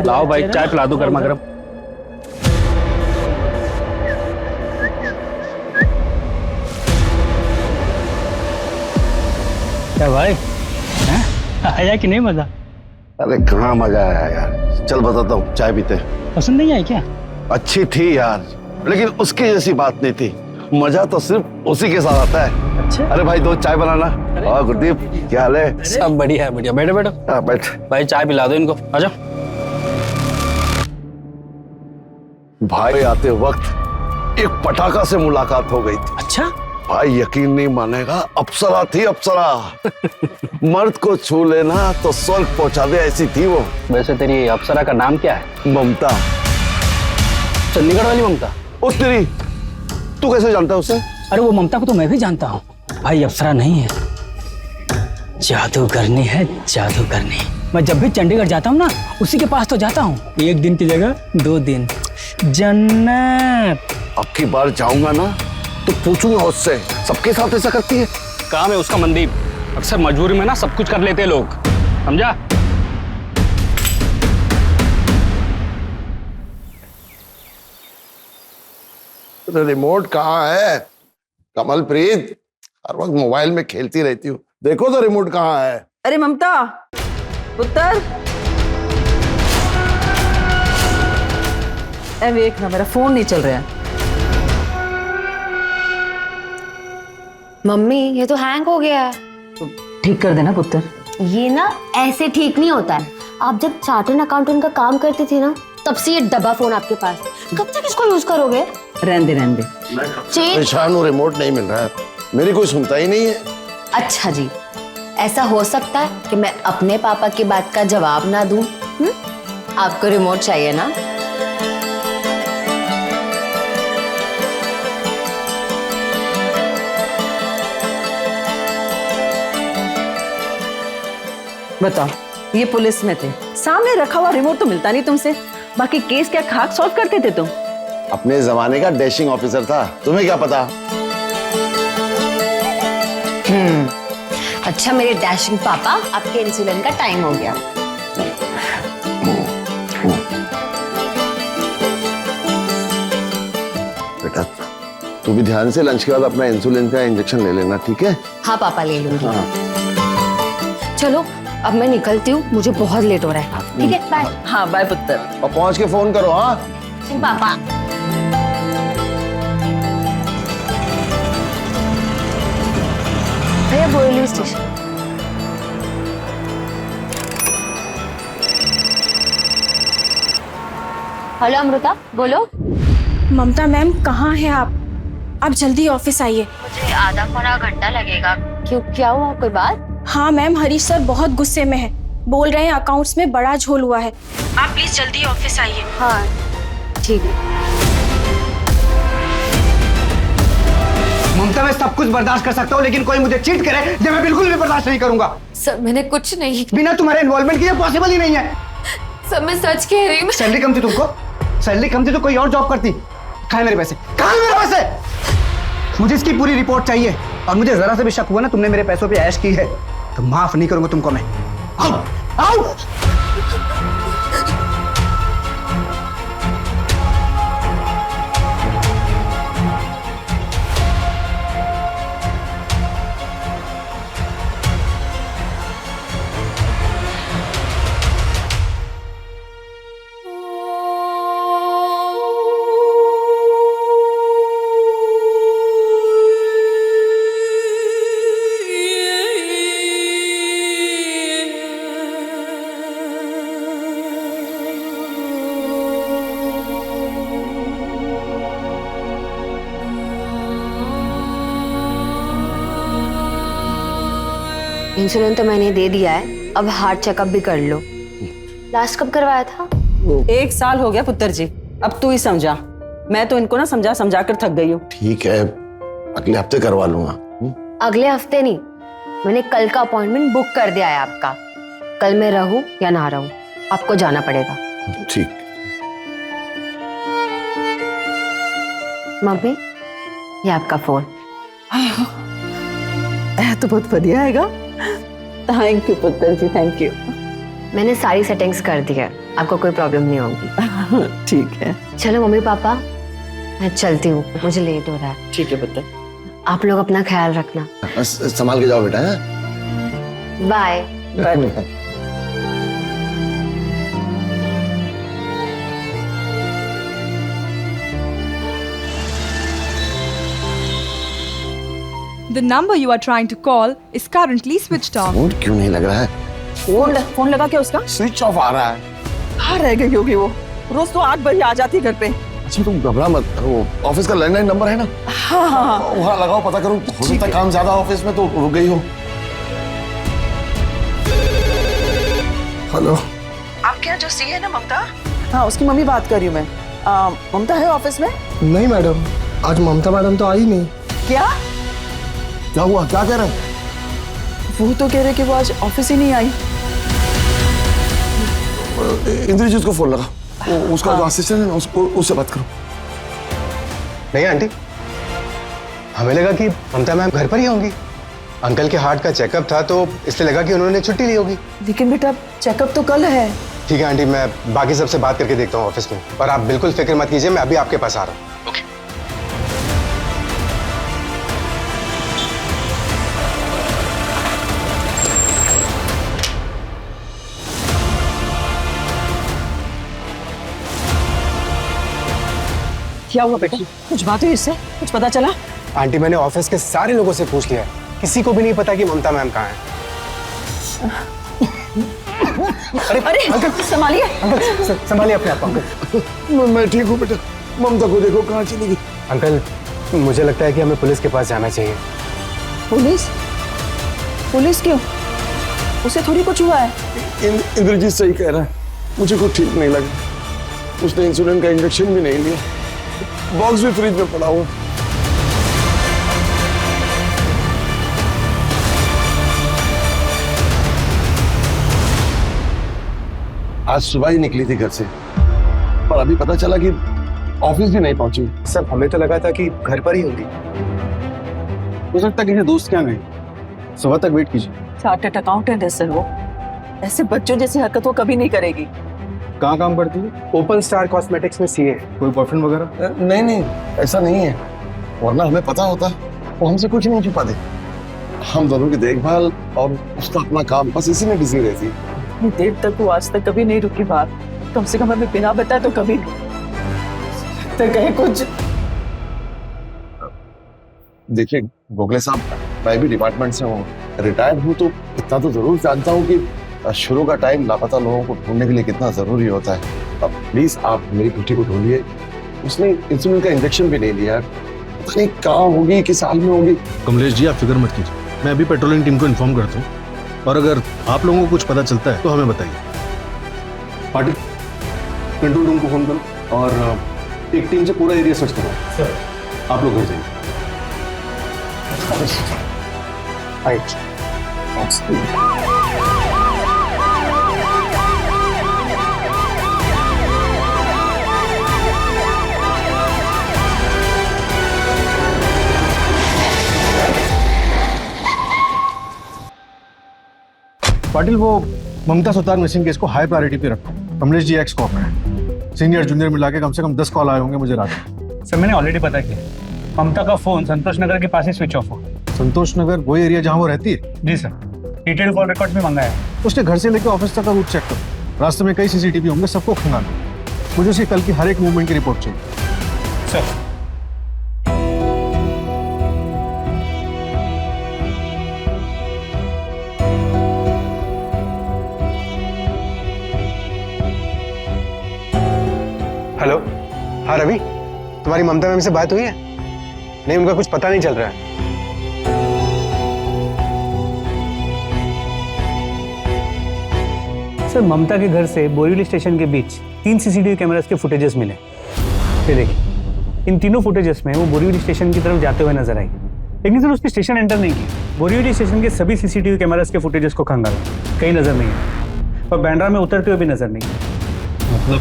लाओ भाई, चाय पिला दो गर्मा गर्म। क्या भाई, आया कि नहीं मजा? अरे कहाँ मजा आया यार, चल बताता हूँ, चाय पीते हैं। पसंद नहीं आई क्या? अच्छी थी यार, लेकिन उसकी जैसी बात नहीं थी। मजा तो सिर्फ उसी के साथ आता है। अच्छा। अरे भाई दो चाय बनाना। और गुरदीप क्या हाल है? सब बढ़िया है, बढ़िया। बैठो बैठो। हाँ बैठ। भाई चाय पिला दो इनको, आजा। भाई आते वक्त एक पटाखा से मुलाकात हो गई थी। अच्छा? भाई यकीन नहीं मानेगा, अप्सरा थी अप्सरा। मर्द को छू लेना तो स्वर्ग पहुंचा दे ऐसी थी वो। वैसे तेरी अप्सरा का नाम क्या है? ममता। चंडीगढ़ वाली ममता? उस तेरी, तू कैसे जानता है उसे? अरे वो ममता को तो मैं भी जानता हूँ भाई, अप्सरा नहीं है, जादूगरनी है, जादूगरनी। मैं जब भी चंडीगढ़ जाता हूँ ना, उसी के पास तो जाता हूँ। एक दिन की जगह 2 दिन। जन्नत। अब की बार जाऊंगा ना तो पूछूंगा उससे, सबके साथ ऐसा करती है? काम है उसका मनदीप, अक्सर मजबूरी में ना सब कुछ कर लेते हैं लोग, समझा? रिमोट कहाँ है? कमलप्रीत, हर वक्त मोबाइल में खेलती रहती हूँ, देखो तो रिमोट कहाँ है? अरे ममता, पुत्र, देख ना मेरा फोन नहीं चल रहा है। मम्मी ये तो हैंग हो गया है। तो ठीक कर देना पुत्र। ये ना ऐसे ठीक नहीं होता है। आप जब चार्टर्ड अकाउंटेंट का काम करती थी ना, तब से ये डब्बा फोन आपके पास। कब तक इसको यूज करोगे? रहने दे। परेशान हूँ, रिमोट नहीं मिल रहा है, मेरी कोई सुनता ही नहीं है। अच्छा जी, ऐसा हो सकता है कि मैं अपने पापा की बात का जवाब ना दूं? आपको रिमोट चाहिए ना? बताओ, ये पुलिस में थे, सामने रखा हुआ रिमोट तो मिलता नहीं तुमसे, बाकी केस क्या खाक सॉल्व करते थे तुम? अपने जमाने का डैशिंग ऑफिसर था, तुम्हें क्या पता? अच्छा मेरे डैशिंग पापा, आपके इंसुलिन का टाइम हो गया। बेटा तू भी ध्यान से लंच के बाद अपना इंसुलिन का इंजेक्शन ले लेना, ठीक है? हाँ पापा ले लूंगी। हाँ। चलो अब मैं निकलती हूँ, मुझे बहुत लेट हो रहा है। ठीक है, बाय। हाँ बाय पुत्र। और पहुंच के फोन करो। हाँ पापा। भैया बोरिवली स्टेशन। हेलो अमृता, बोलो। ममता मैम कहाँ हैं आप? आप जल्दी ऑफिस आइए। मुझे आधा पौना घंटा लगेगा। क्यों, क्या हुआ, कोई बात? हाँ मैम, हरीश सर बहुत गुस्से में है, बोल रहे हैं अकाउंट्स में बड़ा झोल हुआ है। आप प्लीज जल्दी ऑफिस आइए। हाँ ठीक है। ममता मैं सब कुछ बर्दाश्त कर सकता हूँ, लेकिन कोई मुझे चीट करे ये मैं बिल्कुल भी बर्दाश्त नहीं करूंगा। सर मैंने कुछ नहीं। बिना तुम्हारे इन्वॉल्वमेंट के पॉसिबल ही नहीं है। सर मैं सच कह रही हूँ। सैलरी कम थी तुमको? सैलरी कम थी तो कोई और जॉब करती। कहाँ है मेरे पैसे? कहाँ है मेरे पैसे? मुझे इसकी पूरी रिपोर्ट चाहिए, और मुझे जरा से भी शक हुआ ना तुमने मेरे पैसों पे ऐश की है तो माफ नहीं करूंगा तुमको मैं। आओ, आओ। इंसुलिन तो मैंने दे दिया है, अब हार्ट चेकअप भी कर लो। लास्ट कब करवाया था? 1 साल हो गया पुत्र जी, अब तू ही समझा। मैं तो इनको ना समझा कर थक गई हूँ। ठीक है, अगले हफ्ते करवा लूंगा। अगले हफ्ते नहीं, मैंने कल का अपॉइंटमेंट बुक कर दिया है आपका। कल मैं रहूं या ना रहूं, आपको जाना पड़ेगा। ठीक। मम्मी ये आपका फोन। तो बहुत बढ़िया आएगा। थैंक यू पुत्र जी, थैंक यू। मैंने सारी सेटिंग्स कर दी है, आपको कोई प्रॉब्लम नहीं होगी। ठीक है। चलो मम्मी पापा, मैं चलती हूँ, मुझे लेट हो रहा है। ठीक है पुत्र। आप लोग अपना ख्याल रखना। संभाल के जाओ बेटा। हाँ? Bye. Bye. The number you are trying to call is currently switched off. Phone क्यों नहीं लग रहा है? फोन लगा क्या उसका? स्विच ऑफ आ रहा है। कहाँ रह गई होगी वो? रोज तो 8 बजे आ जाती घर पे। अच्छा तुम घबरा मत, वो ऑफिस का लैंडलाइन नंबर है ना, हाँ। वहाँ लगाओ, पता करो। हो सकता है काम ज्यादा ऑफिस में तो रुक गई हो। हेलो, आपके यहाँ जो सी है ना ममता, हाँ उसकी मम्मी बात कर रही हूँ मैं। ममता है ऑफिस में? नहीं मैडम, आज ममता मैडम तो आई नहीं। क्या? क्या हुआ, क्या कह रहे हैं? वो तो कह रहे कि वो आज ऑफिस ही नहीं आई। इंद्रजीत को फोन लगा, उसका जो असिस्टेंट है ना, उससे बात करो। नहीं आंटी, हमें लगा कि ममता मैम घर पर ही होंगी। अंकल के हार्ट का चेकअप था तो इसलिए लगा कि उन्होंने छुट्टी ली होगी। लेकिन बेटा चेकअप तो कल है। ठीक है आंटी, मैं बाकी सबसे बात करके देखता हूँ ऑफिस में, और आप बिल्कुल फिक्र मत कीजिए, मैं अभी आपके पास आ रहा हूँ। क्या हुआ बेटा? कुछ बात हुई इससे? कुछ पता चला? आंटी मैंने ऑफिस के सारे लोगों से पूछ लिया है, किसी को भी नहीं पता कि ममता मैम कहाँ है। अरे अंकल संभालिए। अंकल संभालिए अपने आप अंकल। मैं ठीक हूँ बेटा, ममता को देखो कहाँ चली गई। अंकल मुझे लगता है कि हमें पुलिस के पास जाना चाहिए। पुलिस? पुलिस क्यों? उसे थोड़ी कुछ हुआ है। इंद्रजीत सही कह रहा है, मुझे कुछ ठीक नहीं लगा। उसने इंसुलिन का इंजेक्शन भी नहीं लिया, बॉक्स भी फ्रिज में पड़ा हुआ। आज सुबह ही निकली थी घर से, पर अभी पता चला कि ऑफिस भी नहीं पहुंची। सर हमें तो लगा था कि घर पर ही होगी। हो सकता है किसी दोस्त के यहाँ गई। सुबह तक वेट कीजिए। चार्टर्ड अकाउंटेंट है सर वो, ऐसे बच्चों जैसी हरकत वो कभी नहीं करेगी। कहाँ काम करती है? ओपन स्टार कॉस्मेटिक्स में सीए। कोई बॉयफ्रेंड वगैरह? नहीं, ऐसा नहीं है, वरना हमें पता होता, वो हमसे कुछ नहीं छुपा दे। हम दोनों की देखभाल और उसका अपना काम, बस इसी में बिजी रहती है। इतनी देर तक वो आज तक कभी नहीं रुकी बाहर, कम से कम हमें बिना बताए तो कभी नहीं। तो कहे कुछ। देखिए गोखले साहब, मैं भी डिपार्टमेंट से हूँ, रिटायर्ड हूँ, तो इतना तो जरूर जानता हूँ कि शुरू का टाइम लापता लोगों को ढूंढने के लिए कितना जरूरी होता है। अब प्लीज आप मेरी बेटी को ढूंढिए, उसने इंसुलिन का इंजेक्शन भी नहीं लिया, पता नहीं कहाँ होगी, किस हाल में होगी। कमलेश जी आप फिक्र मत कीजिए, मैं अभी पेट्रोलिंग टीम को इन्फॉर्म करता हूँ, और अगर आप लोगों को कुछ पता चलता है तो हमें बताइए। पाटिल, कंट्रोल रूम को फोन करो और एक टीम से पूरा एरिया सर्च करो। सर आप लोग घर जाइए। पाटिल वो ममता सुतार मिसिंग केस को हाई प्रायोरिटी पे रखो। कमलेश जी एक्स कॉप है, सीनियर जूनियर मिला के कम से कम 10 कॉल आए होंगे मुझे रात में। सर मैंने ऑलरेडी पता किया, ममता का फोन संतोष नगर के पास ही स्विच ऑफ हो। संतोष नगर वही एरिया जहाँ वो रहती है? जी सर, डिटेल कॉल रिकॉर्ड भी मंगाया है। उसने घर से लेकर ऑफिस तक का रूट चेक करो, रास्ते में कई सीसीटीवी होंगे, सबको खंगालो। मुझे उसकी कल की हर एक मूवमेंट की रिपोर्ट चाहिए। सर हेलो, हाँ रवि, तुम्हारी ममता मैम से बात हुई है? नहीं, उनका कुछ पता नहीं चल रहा है। सर ममता के घर से बोरीवली स्टेशन के बीच 3 सीसीटीवी कैमरास के फुटेजेस मिले। ये देखिए, इन तीनों फुटेजेस में वो बोरीवली स्टेशन की तरफ जाते हुए नजर आई, लेकिन सर उसने स्टेशन एंटर नहीं किया। बोरीवली स्टेशन के सभी सीसीटीवी कैमरास के फुटेजेस को खंगाला, कहीं नजर नहीं है, और बैंड्रा में उतरते हुए भी नजर नहीं है। मतलब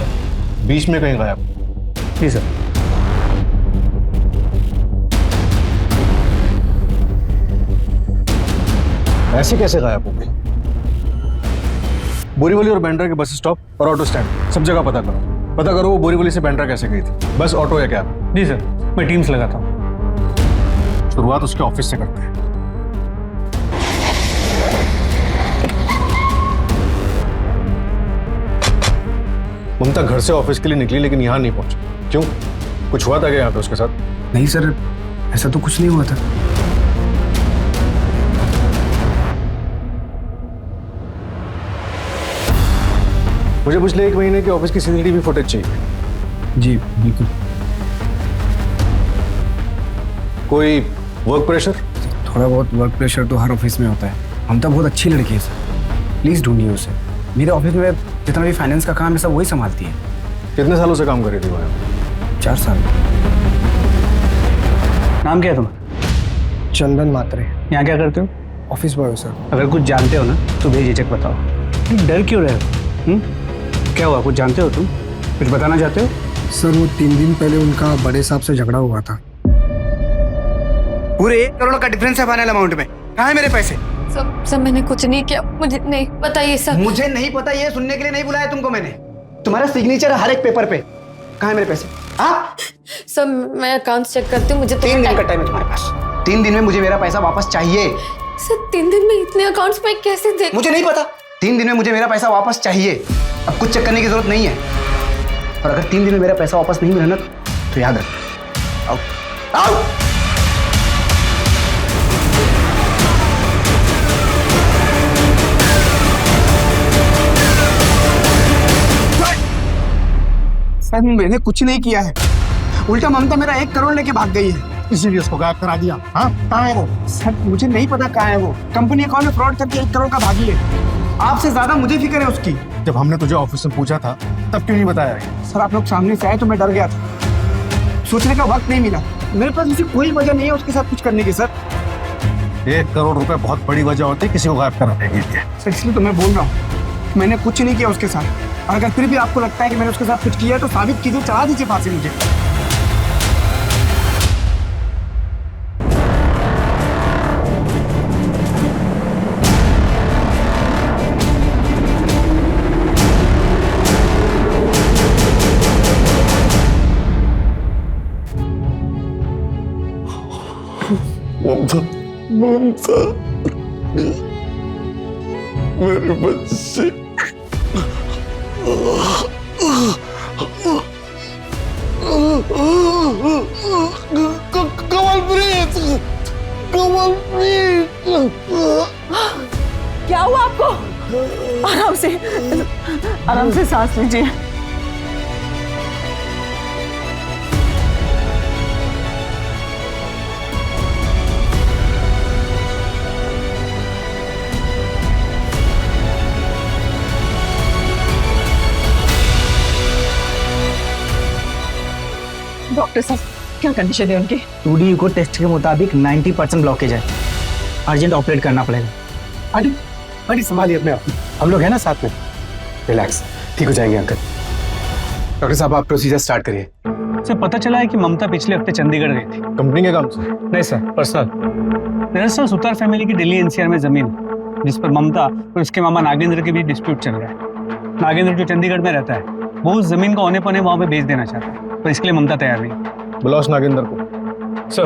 बीच में कहीं गायब? जी सर। ऐसे कैसे गायब हो गई? बोरीवली और बैंड्रा के बस स्टॉप और ऑटो स्टैंड सब जगह पता करो। पता करो वो बोरीवली से बैंड्रा कैसे गई थी, बस, ऑटो या कैब। जी सर, मैं टीम्स लगाता हूँ। शुरुआत उसके ऑफिस से करते हैं। ममता घर से ऑफिस के लिए निकली लेकिन यहाँ नहीं पहुंची, क्यों? कुछ हुआ था क्या यहाँ पे उसके साथ? नहीं सर, ऐसा तो कुछ नहीं हुआ था। मुझे पिछले 1 महीने के ऑफिस की सीसीटीवी फुटेज चाहिए। जी बिल्कुल। कोई वर्क प्रेशर? थोड़ा बहुत वर्क प्रेशर तो हर ऑफिस में होता है। हम तो बहुत अच्छी लड़की है सर, प्लीज ढूंढिए उसे। मेरे ऑफिस में जितना भी फाइनेंस का काम है सब वही संभालती है। कितने सालों से काम कर रही थी वो यहाँ? 4 साल। नाम क्या है तुम्हारा? चंदन मात्रे। यहाँ क्या करते हो? Office boy sir. अगर कुछ जानते हो ना तो बेझिझक बताओ। तुम डर क्यों रहे हो? क्या हुआ, कुछ जानते हो तुम? कुछ बताना चाहते हो? सर वो 3 दिन पहले उनका बड़े साहब से झगड़ा हुआ था। पूरे 1 करोड़ का डिफरेंस है फाइनल अमाउंट में। कहाँ है मेरे पैसे? सर मैंने कुछ नहीं किया, मुझे नहीं पता ये सब। मुझे नहीं पता, ये सुनने के लिए नहीं बुलाया तुमको मैंने। तुम्हारा सिग्नेचर है हर एक पेपर पे। कहाँ है मेरे पैसे? हाँ सर मैं अकाउंट्स चेक करती हूँ, मुझे 3 दिन का टाइम है तुम्हारे पास। 3 दिन में मुझे मेरा पैसा वापस चाहिए। सर 3 दिन में इतने अकाउंट्स में कैसे देख? मुझे नहीं पता। 3 दिन में मुझे मेरा पैसा वापस चाहिए। अब कुछ चेक करने की जरूरत नहीं है। और अगर 3 दिन में मेरा पैसा वापस नहीं मिला ना तो याद रख। आओ आओ। सर मैंने कुछ नहीं किया है, उल्टा ममता मेरा 1 करोड़ लेके भाग गई है। इसीलिए उसको गायब करा दिया। हाँ, कहाँ है वो? सर मुझे नहीं पता कहाँ है वो। कंपनी अकाउंट में फ्रॉड करके 1 करोड़ का भागी है। आपसे ज्यादा मुझे फिक्र है उसकी। जब हमने तुझे ऑफिस में पूछा था तब क्यों नहीं बताया? सर आप लोग सामने से आए तो मैं डर गया था, सोचने का वक्त नहीं मिला। मेरे पास ऐसी कोई वजह नहीं है उसके साथ कुछ करने की सर। 1 करोड़ रुपए बहुत बड़ी वजह होती है किसी को गायब कराने के लिए। सर इसलिए तो मैं बोल रहा हूँ मैंने कुछ नहीं किया उसके साथ। और अगर फिर भी आपको लगता है कि मैंने उसके साथ कुछ किया है तो साबित कीजिए, चढ़ा दीजिए फांसी मुझे। ममता, ममता, मेरे बच्चे। कमलप्रीत, कमलप्रीत। क्या हुआ आपको? आराम से सांस लीजिए। डॉक्टर साहब क्या कंडीशन है उनकी? 2D इको टेस्ट के मुताबिक 90% ब्लॉकेज है, अर्जेंट ऑपरेट करना पड़ेगा। आंटी, आंटी संभालिए अपने आप, हम लोग हैं ना साथ में। रिलैक्स, ठीक हो जाएंगे अंकल। डॉक्टर साहब आप प्रोसीजर स्टार्ट करिए। सर पता चला है कि ममता पिछले हफ्ते चंडीगढ़ गई थी। कंपनी के काम से? नहीं सर, पर्सनल। दरअसल सुतार फैमिली की दिल्ली एनसीआर में जमीन है, जिस पर ममता और उसके मामा नागेंद्र के बीच डिस्प्यूट चल रहा है। नागेंद्र जो चंडीगढ़ में रहता है वो उस जमीन को औने पौने वहां पे बेच देना चाहता है, पर इसके लिए ममता तैयार नहीं। बुलाओ उस नागेंद्र को। सर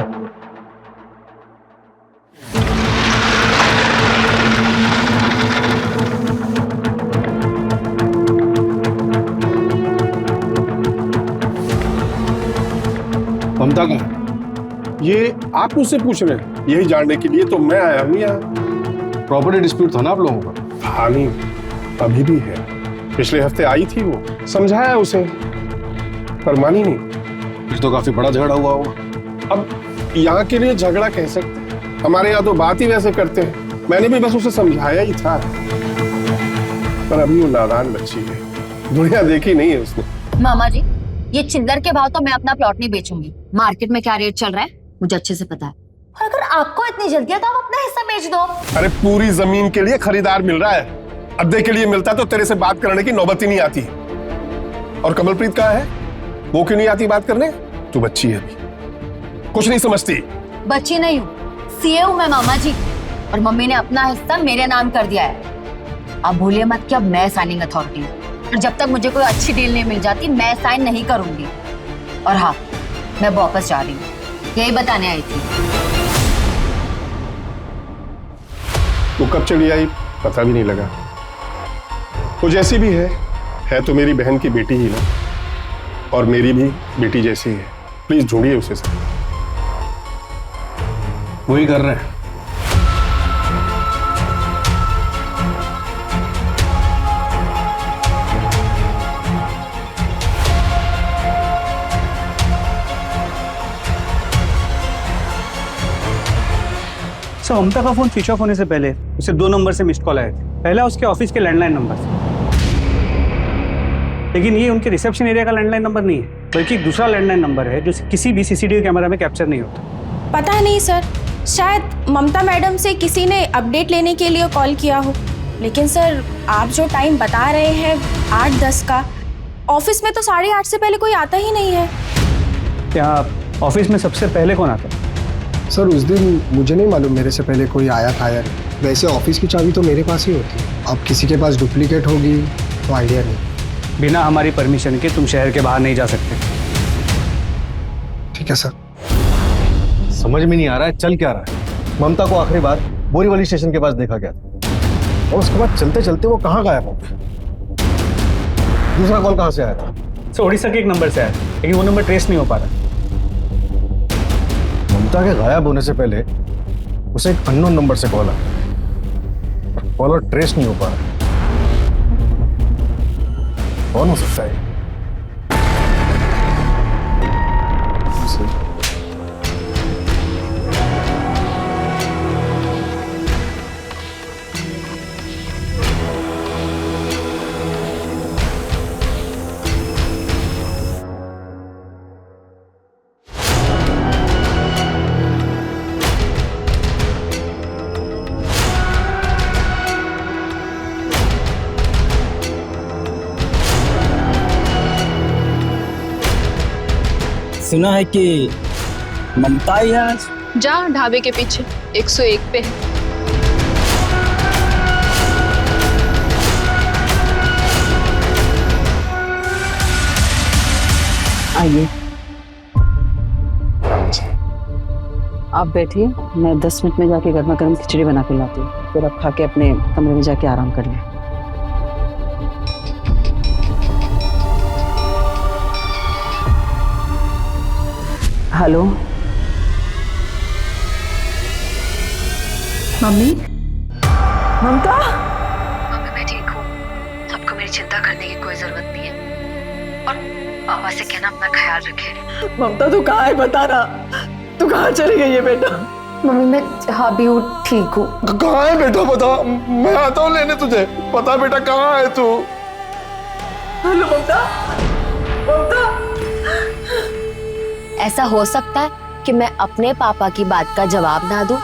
ममता का ये आप मुझसे पूछ रहे हैं? यही जानने के लिए तो मैं आया हूँ यहाँ। प्रॉपर्टी डिस्प्यूट था ना आप लोगों का? हाँ नहीं, अभी भी है। पिछले हफ्ते आई थी वो, समझाया उसे पर मानी नहीं। फिर तो काफी बड़ा झगड़ा हुआ होगा। अब यहाँ के लिए झगड़ा कह सकते हैं, हमारे यहाँ तो बात ही वैसे करते हैं। मैंने भी बस उसे समझाया ही था, पर अभी वो नादान बच्ची है, दुनिया देखी नहीं है उसने। मामा जी ये चिल्लर के भाव तो मैं अपना प्लॉट नहीं बेचूंगी। मार्केट में क्या रेट चल रहा है मुझे अच्छे से पता है। और अगर आपको इतनी जल्दी है तो आप अपना हिस्सा बेच दो। अरे पूरी जमीन के लिए खरीदार मिल रहा है, अद्दे के लिए मिलता तो तेरे से बात करने की नौबत ही नहीं आती। और कमलप्रीत कहाँ है? वो क्यों नहीं आती बात करने? तू बच्ची है अभी, कुछ नहीं समझती। बच्ची नहीं हूँ, सीए हूँ मैं मामा जी, और मम्मी ने अपना हिस्सा मेरे नाम कर दिया है। आप भूलिए मत कि अब मैं साइनिंग अथॉरिटी हूँ, और जब तक मुझे कोई अच्छी डील नहीं मिल जाती मैं साइन नहीं करूंगी। और हाँ, मैं वापस जा रही हूँ, यही बताने आई थी। वो कब चली आई पता भी नहीं लगा। वो जैसी भी है तो मेरी बहन की बेटी ही ना, और मेरी भी बेटी जैसी है। प्लीज ढूंढिए उसे सर। वही कर रहे हैं। सर ममता का फोन स्विच ऑफ होने से पहले उसे 2 नंबर से मिस्ड कॉल आए थे। पहला उसके ऑफिस के लैंडलाइन नंबर से, लेकिन ये उनके रिसेप्शन एरिया का लैंडलाइन नंबर नहीं है, बल्कि एक दूसरा लैंडलाइन नंबर है जो किसी भी सीसीटीवी कैमरा में कैप्चर नहीं होता। पता नहीं सर, शायद ममता मैडम से किसी ने अपडेट लेने के लिए कॉल किया हो। लेकिन सर आप जो टाइम बता रहे हैं 8:10 का, ऑफिस में तो 8:30 से पहले कोई आता ही नहीं है। क्या ऑफिस में सबसे पहले कौन आता है? सर उस दिन मुझे नहीं मालूम मेरे से पहले कोई आया था या नहीं। वैसे ऑफिस की चाबी तो मेरे पास ही होती है। अब किसी के पास डुप्लीकेट होगी तो आइडिया नहीं। बिना हमारी परमिशन के तुम शहर के बाहर नहीं जा सकते। ठीक है सर। समझ में नहीं आ रहा है चल क्या रहा है। ममता को आखिरी बार बोरीवली स्टेशन के पास देखा गया था और उसके बाद चलते चलते वो कहाँ गायब हो गया। दूसरा कॉल कहाँ से आया था? सर उड़ीसा के एक नंबर से आया, लेकिन वो नंबर ट्रेस नहीं हो पा रहा। ममता के गायब होने से पहले उसे एक अननोन नंबर से कॉल आया, कॉलर ट्रेस नहीं हो पा रहा। कौन हो सकता है? सुना है कि ममता ही आज जा ढाबे के पीछे 101 पे है। आइए आप बैठिए, मैं 10 मिनट में जाके गर्मा गर्म खिचड़ी बना के लाती हूँ, फिर आप खा के अपने कमरे में जाके आराम कर लें। Hello mummy. ममता। मम्मी मैं ठीक हूँ, आपको मेरी चिंता करने की कोई जरूरत नहीं है, और पापा से कहना अपना ख्याल रखे। ममता तू कहाँ है, बता रहा, तू कहाँ चली गई है बेटा? मम्मी मैं जहाँ भी हूँ ठीक हूँ। कहाँ है बेटा बता, मैं आता हूँ लेने तुझे। पता बेटा कहाँ है तू? हेलो ममता। ममता ऐसा हो सकता है कि मैं अपने पापा की बात का जवाब ना दूं?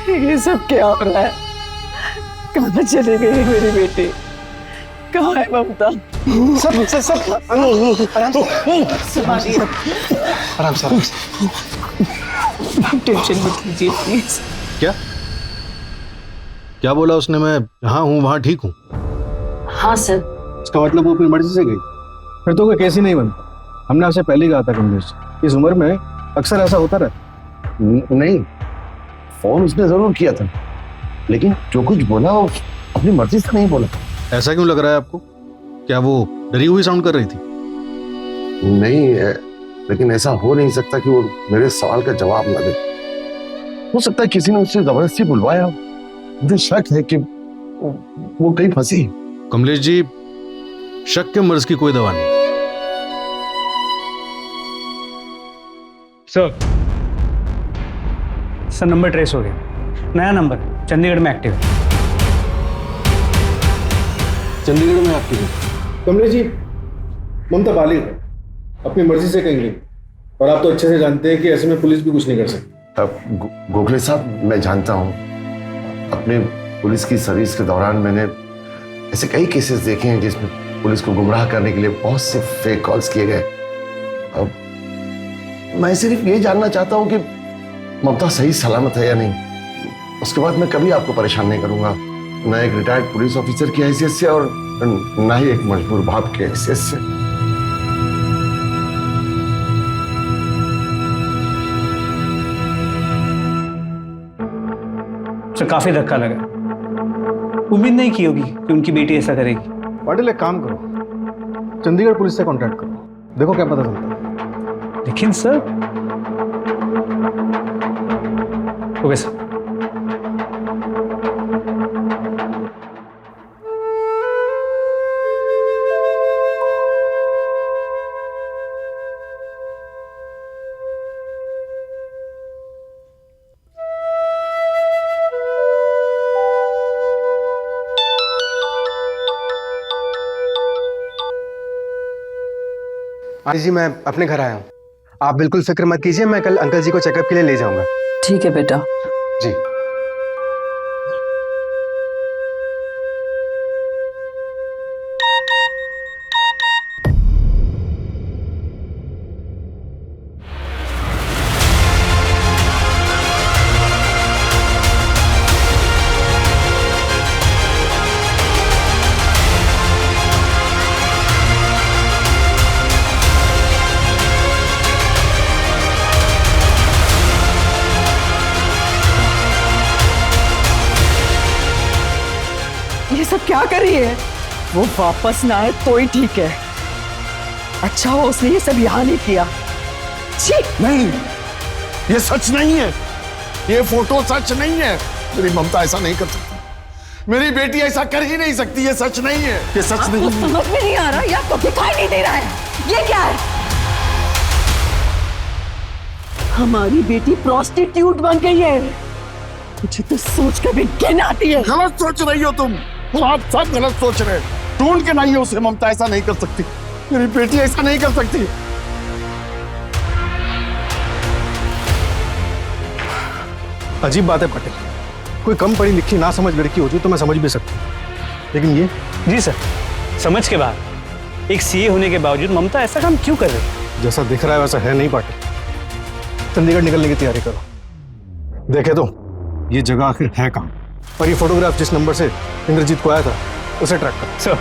ये सब क्या हो रहा है? कहाँ चली गई है मेरी बेटी? कहाँ है ममता? सब आराम से टेंशन मत लीजिए प्लीज। क्या क्या बोला उसने? मैं जहाँ हूँ वहाँ ठीक हूँ? हाँ सर। इसका मतलब वो अपनी मर्जी से गई? फिर तो कोई केस ही नहीं बनता। हमने आपसे पहले ही कहा था कमलेश, इस उम्र में अक्सर ऐसा होता रहता। नहीं, फोन उसने जरूर किया था, लेकिन जो कुछ बोला वो अपनी मर्जी से नहीं बोला। ऐसा क्यों लग रहा है आपको? क्या वो डरी हुई साउंड कर रही थी? नहीं, लेकिन ऐसा हो नहीं सकता कि वो मेरे सवाल का जवाब ना दे। हो सकता है किसी ने उससे जबरदस्ती बुलवाया। मुझे शक है कि वो कहीं फंसी। कमलेश जी, शक के मर्ज की कोई दवा नहीं। सर नंबर ट्रेस हो गया, नया नंबर चंडीगढ़ में एक्टिव है। चंडीगढ़ में एक्टिव है? कमलेश जी, ममता बालिग है, अपनी मर्जी से कहीं गई, और आप तो अच्छे से जानते हैं कि ऐसे में पुलिस भी कुछ नहीं कर सकती। गोखले साहब, मैं जानता हूँ, अपने पुलिस की सर्विस के दौरान मैंने ऐसे कई केसेस देखे हैं जिसमें पुलिस को गुमराह करने के लिए बहुत से फेक कॉल्स किए गए। अब मैं सिर्फ ये जानना चाहता हूँ कि ममता सही सलामत है या नहीं। उसके बाद मैं कभी आपको परेशान नहीं करूंगा। ना एक रिटायर्ड पुलिस ऑफिसर की हैसियत से और ना ही एक मजबूर बाप की हैसियत से। सर काफी धक्का लगा, उम्मीद नहीं की होगी कि उनकी बेटी ऐसा करेगी। पाटिल एक काम करो, चंडीगढ़ पुलिस से कांटेक्ट करो, देखो क्या पता चलता है। लेकिन सर ओके सर। हाँ जी, मैं अपने घर आया हूँ। आप बिल्कुल फिक्र मत कीजिए, मैं कल अंकल जी को चेकअप के लिए ले जाऊंगा। ठीक है बेटा। जी। ये सब क्या कर रही है? वो वापस ना आए तो ही ठीक है। अच्छा हो उसने ये सब यहाँ नहीं किया। छी! नहीं, ये सच नहीं है, ये फोटो सच नहीं है। मेरी ममता ऐसा नहीं कर सकती, मेरी बेटी ऐसा कर ही नहीं सकती, ये सच नहीं है, ये सच नहीं है। समझ में नहीं आ रहा या तो दिखाई नहीं दे रहा है, ये क्या है? हमारी बेटी प्रोस्टिट्यूट बन गई है। मुझे तो सोच कर भी घिन आती है। गलत सोच रही हो तुम आप सब गलत सोच रहे हैं। ढूंढ के लाइए उसे, ममता ऐसा नहीं कर सकती, मेरी बेटी ऐसा नहीं कर सकती। अजीब बात है पाटिल, कोई कम पढ़ी लिखी ना समझ लड़की होती तो मैं समझ भी सकती, लेकिन ये। जी सर, समझ के बाद एक सीए होने के बावजूद ममता ऐसा काम क्यों कर रही है? जैसा दिख रहा है वैसा है नहीं पाटिल। चंडीगढ़ निकलने की तैयारी करो, देखे तो ये जगह आखिर है कहाँ, और ये फोटोग्राफ जिस नंबर से इंद्रजीत को आया था उसे ट्रैक करो। सर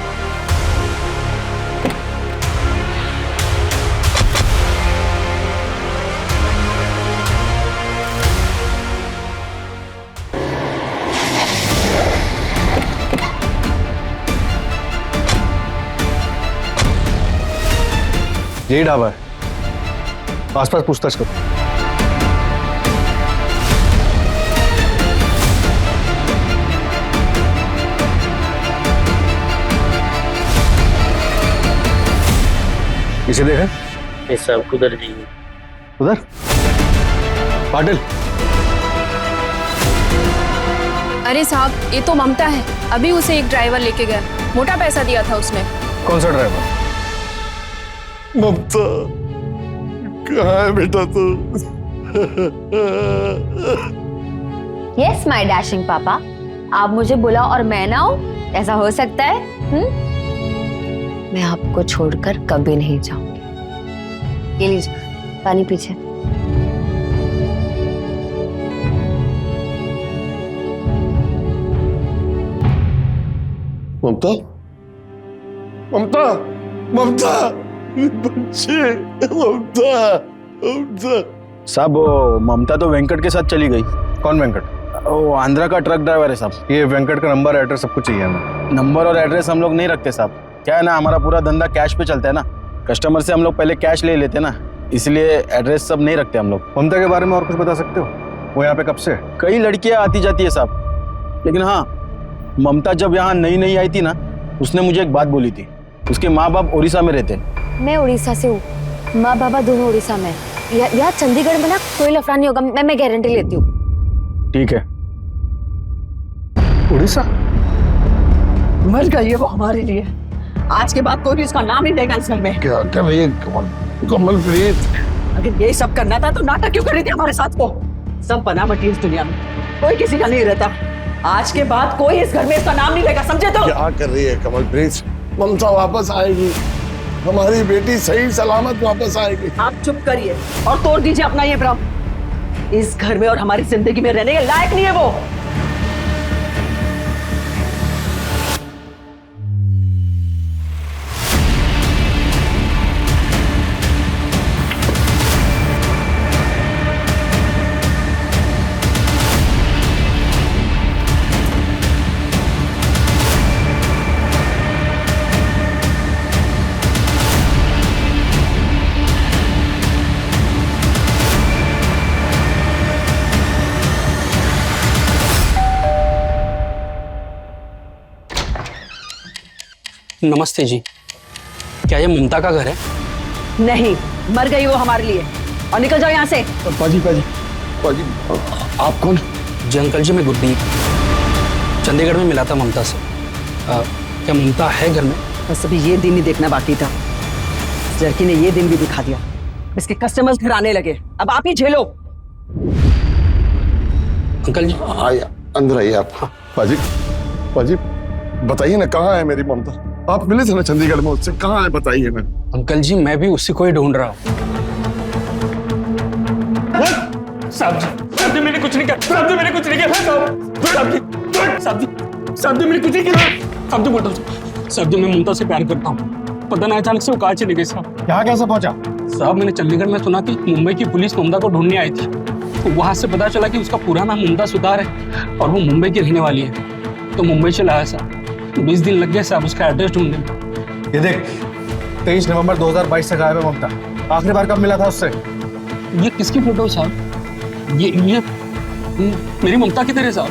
यही ढाबा है, आसपास पूछताछ करो। इसे देखा? सब उधर जी, उधर पाटिल। अरे साहब, ये तो ममता है, अभी उसे एक ड्राइवर लेके गया, मोटा पैसा दिया था उसने। कौन सा ड्राइवर? ममता कहाँ है बेटा तू? यस माय डैशिंग पापा, आप मुझे बुलाओ और मैं ना आऊं, ऐसा हो सकता है? मैं आपको छोड़कर कभी नहीं जाऊंगी। ये लीजिए पानी पीछे। ममता, ममता, ममता, बच्चे, ममता, ममता। साहब वो ममता तो वेंकट के साथ चली गई। कौन वेंकट? वो आंध्रा का ट्रक ड्राइवर है साहब। ये वेंकट का नंबर एड्रेस सब कुछ चाहिए हमें। नंबर और एड्रेस हम लोग नहीं रखते साहब, क्या है ना, हमारा पूरा धंधा कैश पे चलता है ना, कस्टमर से हम लोग पहले कैश ले लेते ना, इसलिए एड्रेस सब नहीं रखते हम लोग। ममता के बारे में और कुछ बता सकते हो? वो यहाँ पे कब से? कई लड़कियां आती जाती है साहब, लेकिन हाँ, ममता जब यहाँ नई नई आई थी ना, उसने मुझे एक बात बोली थी, उसके माँ बाप उड़ीसा में रहते हैं। मैं उड़ीसा से हूँ, माँ बाबा दोनों उड़ीसा में। यहाँ चंडीगढ़ में ना कोई लफड़ा नहीं होगा, मैं गारंटी लेती हूँ। ठीक है। उड़ीसा? मर गई है वो हमारे लिए, आज के बाद कोई भी उसका नाम नहीं लेगा इस घर में। क्या क्या भैया, कमलप्रीत, अगर ये सब करना था तो नाटक क्यों कर रही थी हमारे साथ? को सब बना बटी इस दुनिया में, कोई किसी का नहीं रहता। आज के बाद कोई इस घर में इसका नाम नहीं लेगा, समझे? तो क्या कर रही है कमलप्रीत? ममता वापस आएगी, हमारी बेटी सही सलामत वापस आएगी। आप चुप करिए और तोड़ दीजिए अपना ये भ्रम। इस घर में और हमारी जिंदगी में रहने के लायक नहीं है वो। नमस्ते जी, क्या ये ममता का घर है? नहीं, मर गई वो हमारे लिए। और निकल जाओ यहाँ से। पाजी पाजी पाजी, आप कौन? जी अंकल जी, मैं गुरदीप, चंडीगढ़ में मिला था ममता से। क्या ममता है घर में? बस अभी ये दिन ही देखना बाकी था। इस लड़की ने ये दिन भी दिखा दिया। इसके कस्टमर्स घर आने लगे, अब आप ही झेलो। अंकल जी आइए, अंदर आइए आप। पाजी पाजी, बताइए ना, कहाँ है मेरी ममता? आप मिले थे ना चंडीगढ़ में उससे, कहाँ है बताइए ना। अंकल जी, मैं भी उसी को ही ढूंढ रहा हूँ। साहब जी मैंने कुछ नहीं किया। साहब जी मैंने कुछ नहीं किया। साहब जी मैंने कुछ नहीं किया। साहब जी बोल रहा हूँ, साहब जी मैं ममता से प्यार करता हूँ। पता नहीं अचानक से वो कहाँ चली गई साहब। यहाँ कैसे पहुंचा? साहब मैंने चंडीगढ़ में सुना कि मुंबई की पुलिस ममता को ढूंढने आई थी, तो वहां से पता चला कि उसका पूरा नाम ममता सुतार है और वो मुंबई की रहने वाली है। तो मुंबई चला आया साहब। 20 दिन लग गए साहब उसका एड्रेस ढूंढने में। ये देख, 23 नवंबर 2022 से गायब है ममता। आखिरी बार कब मिला था उससे? ये किसकी फोटो है साहब? ये मेरी ममता की तरह साहब।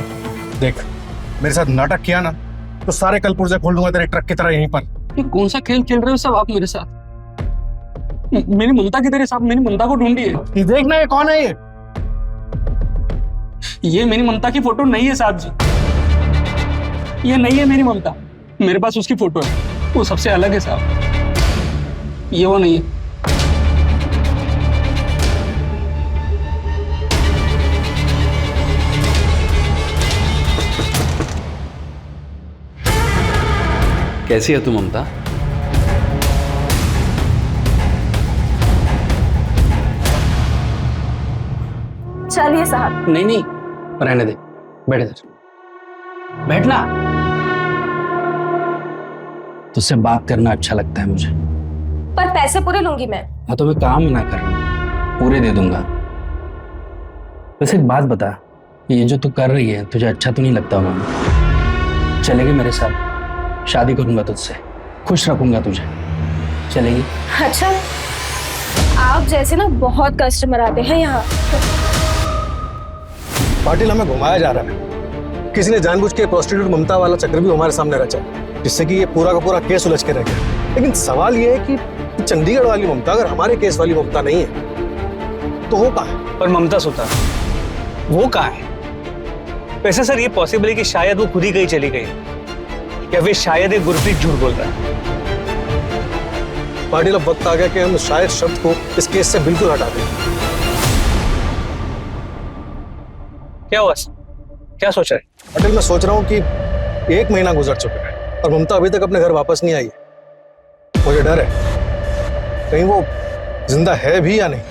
देख, मेरे साथ नाटक किया ना तो सारे कल पुर्जे खोल दूंगा तेरे ट्रक की तरह यहीं पर। ये कौन सा खेल खेल रहे हो साहब आप मेरे साथ? मेरी ममता की तरह साहब, मेरी ममता को ढूंढिए। ये देखना, ये कौन है? ये मेरी ममता की फोटो नहीं है साहब जी। ये नहीं है मेरी ममता। मेरे पास उसकी फोटो है, वो सबसे अलग है साहब। ये वो नहीं है। कैसी है तू ममता? चलिए साहब। नहीं नहीं, रहने दे, बैठ इधर, बैठना। तुझसे बात करना अच्छा लगता है मुझे। पर पैसे पूरे लूंगी मैं। हाँ तो मैं काम ना कर, पूरे दे दूंगा। वैसे एक बात बता, ये जो तू कर रही है तुझे अच्छा तो नहीं लगता? मामा चलेगी मेरे साथ? शादी करूंगा तुझसे, खुश रखूंगा तुझे, चलेगी? अच्छा, आप जैसे ना बहुत कस्टमर आते हैं यहाँ। पाटिल, हमें घुमाया जा रहा है। किसी ने जानबूझ के प्रोस्टिट्यूट ममता वाला चक्र भी हमारे सामने रचा, जिससे कि ये पूरा का पूरा केस उलझ के रह गया। लेकिन सवाल ये है कि चंडीगढ़ वाली ममता अगर हमारे केस वाली ममता नहीं है तो वो कहाँ है? पर ममता सुतार वो कहाँ है? वैसे सर ये पॉसिबल है कि शायद वो खुद ही कहीं चली गई, या फिर शायद एक गुरप्रीत झूठ बोल रहा है। पाटिल, अब वक्त आ गया कि हम शायद शब्द को इस केस से बिल्कुल हटा दें। क्या हुआ? क्या सोच रहे? पाटिल, मैं सोच रहा हूँ कि 1 महीना गुजर चुका है और ममता अभी तक अपने घर वापस नहीं आई है। मुझे डर है कहीं वो जिंदा है भी या नहीं।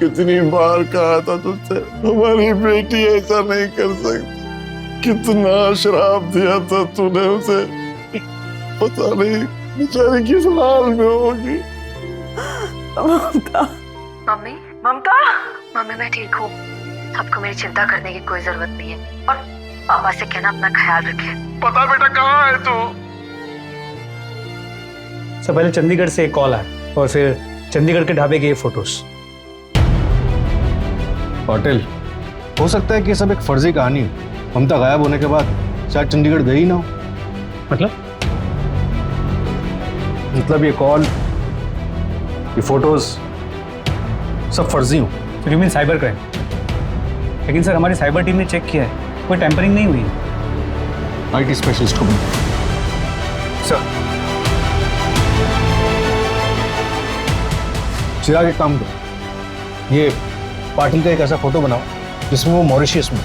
कितनी बार कहा था तुझसे, हमारी बेटी ऐसा नहीं कर सकती। कितना श्राप दिया था तूने उसे, पता नहीं बेचारी किस हाल में होगी। ममता, मम्मी ममता, मम्मी मैं ठीक हूँ। आपको मेरी चिंता करने की कोई जरूरत नहीं है। और पापा से कहना अपना ख्याल रखे। पता बेटा कहाँ है तू? सब पहले चंडीगढ़ से एक कॉल आया और फिर चंडीगढ़ के ढाबे के ये फोटोज। पाटिल, हो सकता है कि ये सब एक फर्जी कहानी हो। ममता गायब होने के बाद शायद चंडीगढ़ गई ना हो। मतलब ये कॉल, ये फोटोज सब फर्जी हो। You mean cyber crime? लेकिन सर हमारी साइबर टीम ने चेक किया है, कोई टेम्परिंग नहीं हुई। IT स्पेशलिस्ट को सर चिराग, एक काम करो, ये पाटिल का एक ऐसा फोटो बनाओ जिसमें वो मॉरिशियस में।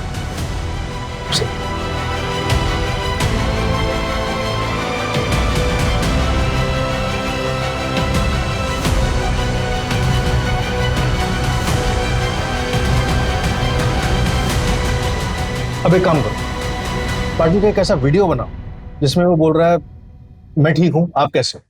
अब एक काम करो, पाटिल का एक ऐसा वीडियो बनाओ जिसमें वो बोल रहा है मैं ठीक हूं, आप कैसे हो?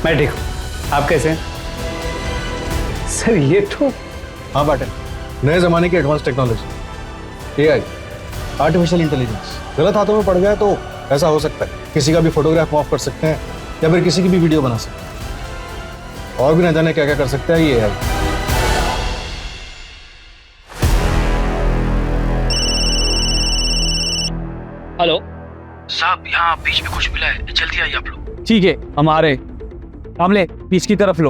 मैं ठीक हूँ, आप कैसे हैं? सर ये तो हाँ पाटिल, नए जमाने की advance technology, AI, artificial intelligence. गलत हाथों में पड़ गया तो ऐसा हो सकता है, किसी का भी फोटोग्राफ ऑफ कर सकते हैं या फिर किसी की भी वीडियो बना सकते हैं, और भी ना जाने क्या क्या कर सकता है ये यार। हेलो साहब, यहाँ बीच में कुछ मिला है, जल्दी आइए आप लोग। ठीक है, हम आ रहे। हमले बीच की तरफ लो।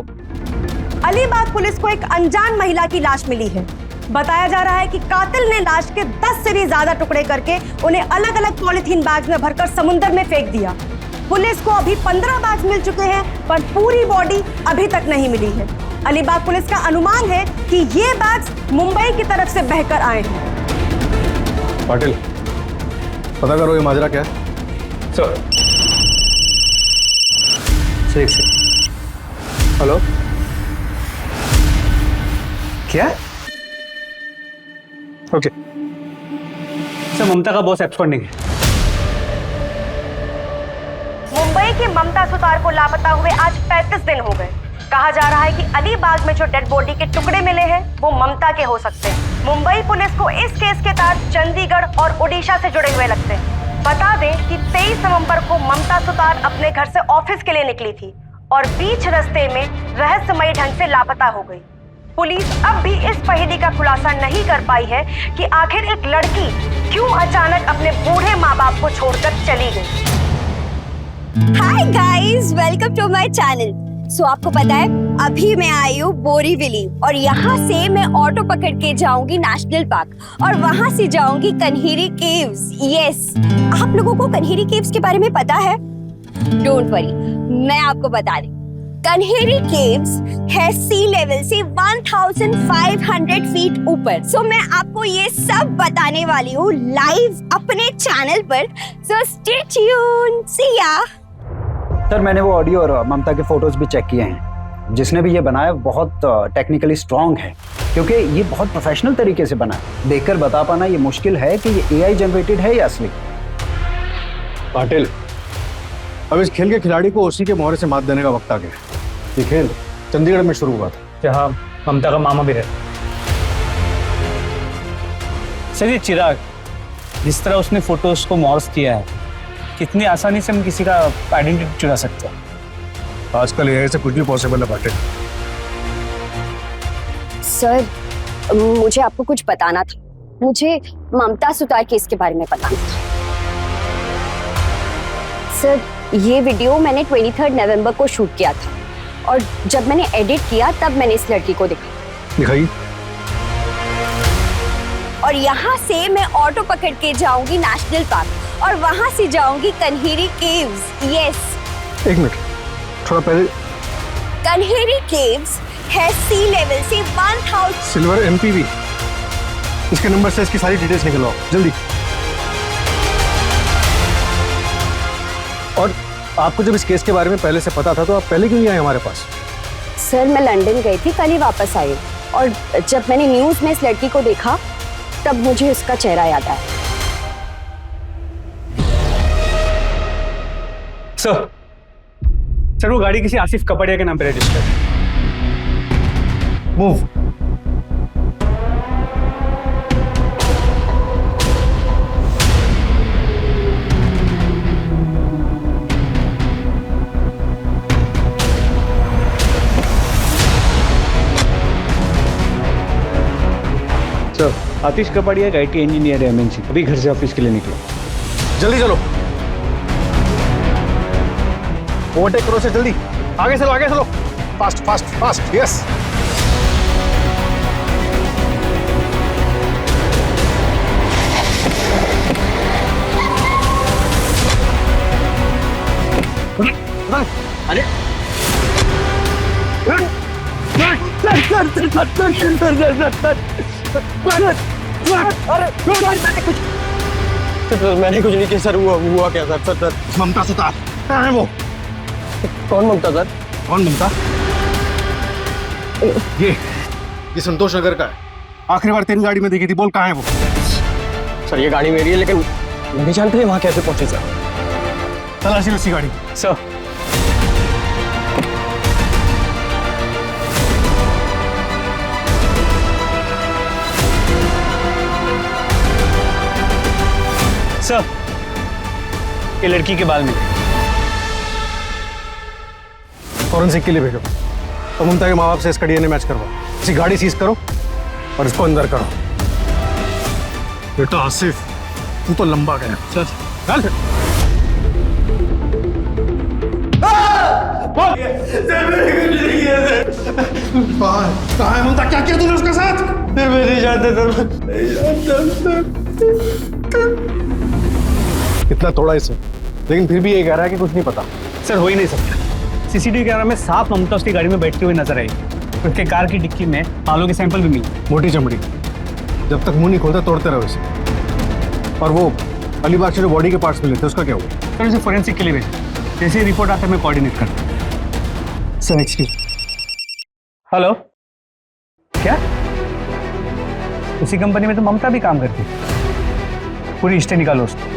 अलीबाग पुलिस को एक अनजान महिला की लाश मिली है। बताया जा रहा है कि कातिल ने लाश के 10 से भी ज्यादा टुकड़े करके उन्हें अलग अलग पॉलिथीन बैग में भरकर समुद्र में फेंक दिया। पुलिस को अभी 15 बैग मिल चुके हैं, पर पूरी बॉडी अभी तक नहीं मिली है। अलीबाग पुलिस का अनुमान है कि ये बैग्स मुंबई की तरफ से बहकर आए हैं। पाटिल, पता करो ये माजरा क्या है। सर हेलो, क्या? ओके सर, ममता का बॉस एब्सकॉन्डिंग है। मुंबई की ममता सुतार को लापता हुए आज 35 दिन हो गए। कहा जा रहा है कि अलीबाग में जो डेड बॉडी के टुकड़े मिले हैं वो ममता के हो सकते हैं। मुंबई पुलिस को इस केस के तार चंडीगढ़ और ओडिशा से जुड़े हुए लगते हैं। बता दें कि 23 नवंबर को ममता सुतार अपने घर से ऑफिस के लिए निकली थी और बीच रास्ते में रहस्यमयी ढंग से लापता हो गई। पुलिस अब भी इस पहेली का खुलासा नहीं कर पाई है कि आखिर एक लड़की क्यों अचानक अपने बूढ़े माँ बाप को छोड़कर चली गई। Hi guys, welcome to my channel. So आपको पता है अभी मैं आई हूँ बोरीवली और यहाँ से मैं ऑटो पकड़ के जाऊंगी नेशनल पार्क और वहाँ से जाऊंगी कन्हेरी केव्स। यस, आप लोगों को कन्हेरी केव्स के बारे में पता है? डोंट वरी, मैं आपको बता रही। कन्हेरी केव्स है सी लेवल से 1500 फीट ऊपर। सो मैं आपको ये सब बताने वाली हूँ लाइव अपने चैनल पर। सो स्टे ट्यून, सी या। सर, मैंने वो ऑडियो और ममता के फोटोज भी चेक किए हैं। जिसने भी ये बनाया बहुत टेक्निकली स्ट्रांग है, क्योंकि ये बहुत प्रोफेशनल तरीके से बना है। देखकर बता पाना ये मुश्किल है कि ये एआई जनरेटेड है या असली। पाटिल, अब इस खेल के खिलाड़ी को उसी के मोहरे से मात देने का वक्त आ गया। ये खेल चंडीगढ़ में शुरू हुआ था, जहाँ ममता का मामा भी रहता। सर, ये चिराग जिस तरह उसने फोटोज को मॉर्फ किया है, कितनी आसानी से हम किसी का आइडेंटिटी चुरा सकते हैं। आजकल एआई से कुछ भी पॉसिबल है पाटिल। सर, मुझे आपको कुछ बताना था। मुझे ममता सुतार केस के बारे में बताना था। सर, ये वीडियो मैंने 23 नवंबर को शूट किया था और जब मैंने एडिट किया तब मैंने इस लड़की को दिखाई। और यहाँ से मैं ऑटो पकड़ के जाऊंगी नेशनल पार्क और वहाँ से जाऊंगी कन्हेरी केव्स। यस, एक मिनट, थोड़ा पहले। कन्हेरी केव्स है सी लेवल से 1000 सिल्वर एमपीवी, इसके नंबर से इसकी सारी डिटेल्स निकलवाओ जल्दी। और आपको जब इस केस के बारे में पहले से पता था तो आप पहले क्यों नहीं आए हमारे पास? सर, मैं लंदन गई थी, कल ही वापस आई और जब मैंने न्यूज़ में इस लड़की को देखा तब मुझे उसका चेहरा याद आया। सर, वो गाड़ी किसी आसिफ कपड़िया के नाम पे रजिस्टर्ड है। मूव। सर, आतिश कपड़िया एक IT इंजीनियर है MNC, अभी घर से ऑफिस के लिए निकलो। जल्दी चलो, ओवरटेक करो से जल्दी। आगे चलो, आगे चलो, फास्ट फास्ट फास्ट। यस, अरे मैंने कुछ नहीं किया सर। हुआ क्या सर? ममता सुतार कहाँ है वो? कौन ममता सर? कौन ममता? ये संतोष नगर का है। आखिरी बार तेरी गाड़ी में देखी थी, बोल कहाँ है वो? सर, ये गाड़ी मेरी है, लेकिन नहीं जानते वहाँ कैसे पहुंचे सर। तलाशी उसी गाड़ी। सर, ये लड़की के बाल मिले। फॉरेंसिक के लिए भेजो और ममता के माँ बाप से इसका डीएनए मैच करवाओ। इसी गाड़ी सीज करो और इसको अंदर करो। बेटा आसिफ, तू तो लंबा गया। चल चल। कहाँ है ममता? क्या किया तूने उसके साथ? फिर मैं नहीं जानता इतना तोड़ा इसे, लेकिन फिर भी ये कह रहा है कि कुछ नहीं पता। सर, हो ही नहीं सकता। सीसीटीवी कैमरा में साफ ममता उसकी गाड़ी में बैठती हुई नजर आई। उसके कार की डिक्की में बालों के सैंपल भी मिले। मोटी चमड़ी, जब तक मुंह नहीं खोलता तोड़ते रहो इसे। और वो अलीबाग से जो बॉडी के पार्ट्स मिले थे उसका क्या हुआ? सर, इसे फोरेंसिक के लिए भेजा। जैसे ही रिपोर्ट आता है मैं कोऑर्डिनेट करता हूँ। Sir excuse. हेलो, क्या उसी कंपनी में तो ममता भी काम करती है? पूरी हिस्ट्री निकालो उसको।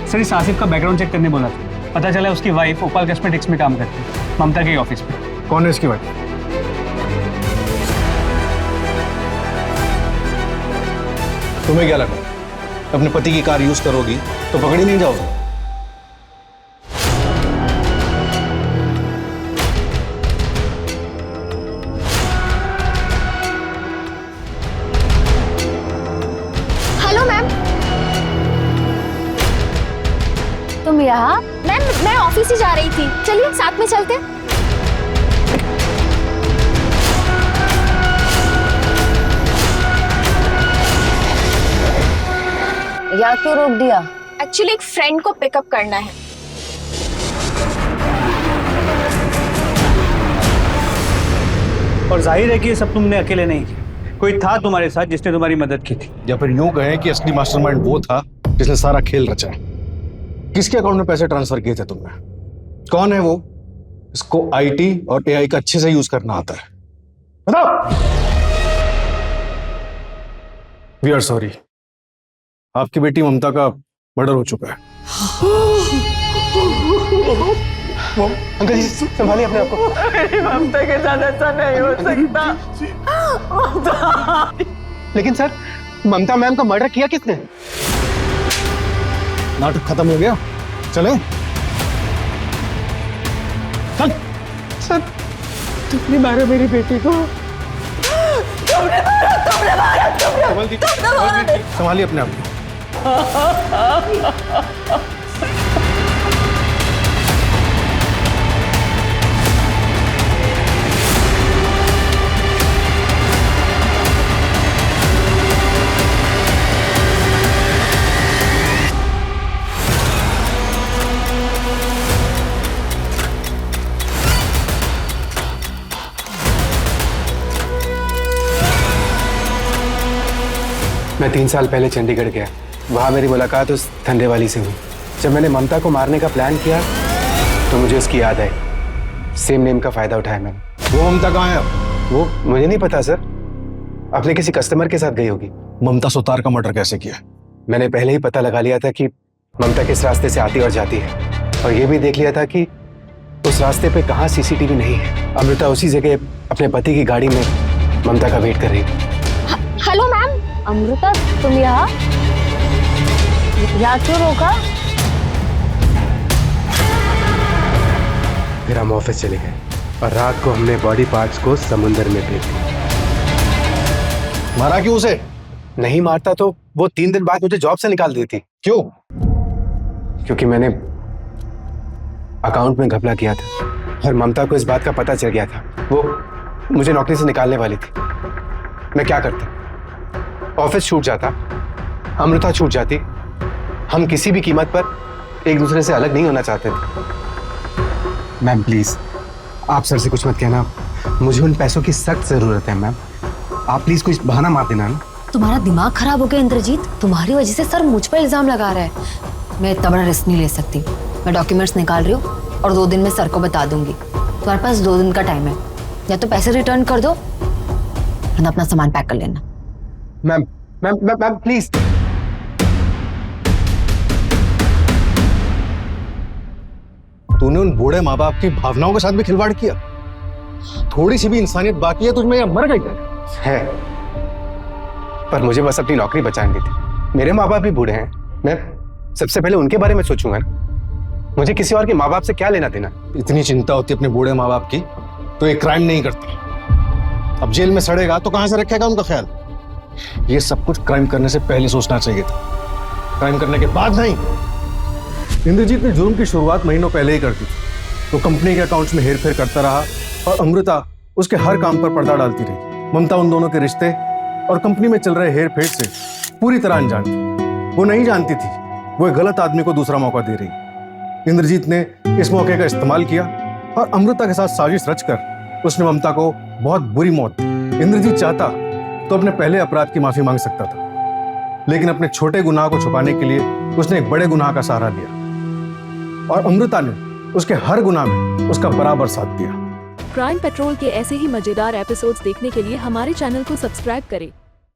सर, इस आसिफ का बैकग्राउंड चेक करने बोला था। पता चला उसकी वाइफ ओपाल कॉस्मेटिक्स में काम करती है, ममता के ऑफिस में। कौन है इसकी वाइफ? तुम्हें क्या लगा अपने पति की कार यूज करोगी तो पकड़ी नहीं जाओगे? Hello ma'am. तुम यहाँ? मैम मैं ऑफिस ही जा रही थी, चलिए साथ में चलते। या क्यों रोक दिया? एक्चुअली एक फ्रेंड को पिकअप करना है। और जाहिर है कि ये सब तुमने अकेले नहीं किया। कोई था तुम्हारे साथ जिसने तुम्हारी मदद की थी। या फिर यूं कहें कि असली मास्टरमाइंड वो था जिसने सारा खेल रचा है। किसके अकाउंट में पैसे ट्रांसफर किए थे तुमने? कौन है वो? इसको आईटी और एआई का अच्छे से यूज करना आता है। बताओ। वी आर सॉरी, आपकी बेटी ममता का मर्डर हो चुका है। अंकल जी संभालिए अपने आप को। ममता के साथ ऐसा नहीं हो सकता। लेकिन सर, ममता मैम का मर्डर किया किसने? नाटक खत्म हो गया, चले चल। सर, तुमने मारा मेरी बेटी को। तुमने मारा। संभालिए अपने आप को। मैं 3 साल पहले चंडीगढ़ गया। वहाँ मेरी मुलाकात उस धंधे वाली से हुई। जब मैंने ममता को मारने का प्लान किया तो मुझे उसकी याद आई। सेम नेम का फायदा उठाया मैंने। वो ममता कहाँ है? वो मुझे नहीं पता सर, अपने किसी कस्टमर के साथ गई होगी। ममता सुतार का मर्डर कैसे किया? मैंने पहले ही पता लगा लिया था कि ममता किस रास्ते से आती और जाती है, और ये भी देख लिया था कि उस रास्ते पे कहाँ सीसीटीवी नहीं है। अमृता उसी जगह अपने पति की गाड़ी में ममता का वेट कर रही थी। Hello ma'am. अमृता, तुम यहाँ क्यों रोका? फिर हम ऑफिस चले गए और रात को हमने बॉडी पार्ट्स को समुंदर में फेंक दिया। मारा क्यों उसे? नहीं मारता तो वो 3 दिन बाद मुझे जॉब से निकाल दी थी। क्यों? क्योंकि मैंने अकाउंट में घपला किया था और ममता को इस बात का पता चल गया था। वो मुझे नौकरी से निकालने वाली थी। मैं क्या करता? ऑफिस छूट जाता, अमृता छूट जाती। हम किसी भी कीमत पर एक दूसरे से अलग नहीं होना चाहते थे। मैम प्लीज, आप सर से कुछ मत कहना। मुझे उन पैसों की सख्त जरूरत है मैम। आप प्लीज कुछ बहाना मार देना ना। तुम्हारा दिमाग खराब हो गया इंद्रजीत। तुम्हारी वजह से सर मुझ पर इल्जाम लगा रहा है। मैं इतना बड़ा रिस्क नहीं ले सकती। मैं डॉक्यूमेंट्स निकाल रही हूँ और 2 दिन में सर को बता दूंगी। तुम्हारे पास 2 दिन का टाइम है, या तो पैसे रिटर्न कर दो वरना अपना सामान पैक कर लेना। Ma'am ma'am ma'am please. तूने उन बूढ़े माँ बाप की भावनाओं के साथ भी खिलवाड़ किया। थोड़ी सी भी इंसानियत बाकी है तुझमें या मर गई है? पर मुझे बस अपनी नौकरी बचानी थी। मेरे माँ बाप भी बूढ़े हैं। मैं सबसे पहले उनके बारे में सोचूंगा ना। मुझे किसी और के माँ बाप से क्या लेना देना। इतनी चिंता होती है अपने बूढ़े माँ बाप की तो एक क्राइम नहीं करता। अब जेल में सड़ेगा तो कहां से रखेगा उनका ख्याल। ये सब कुछ क्राइम करने से पहले सोचना चाहिए था, क्राइम करने के बाद नहीं। इंद्रजीत ने जुर्म की शुरुआत महीनों पहले ही कर दी थी। तो कंपनी के अकाउंट्स में हेरफेर करता रहा और अमृता उसके हर काम पर पर्दा डालती रही। ममता उन दोनों के रिश्ते और कंपनी में चल रहे हेर फेर से पूरी तरह अनजान थी। वो नहीं जानती थी वो एक गलत आदमी को दूसरा मौका दे रही। इंद्रजीत ने इस मौके का इस्तेमाल किया और अमृता के साथ साजिश रचकर उसने ममता को बहुत बुरी मौत दी। इंद्रजीत चाहता तो अपने पहले अपराध की माफी मांग सकता था, लेकिन अपने छोटे गुनाह को छुपाने के लिए उसने एक बड़े गुनाह का सहारा लिया और अमृता ने उसके हर गुनाह में उसका बराबर साथ दिया। क्राइम पेट्रोल के ऐसे ही मजेदार एपिसोड्स देखने के लिए हमारे चैनल को सब्सक्राइब करें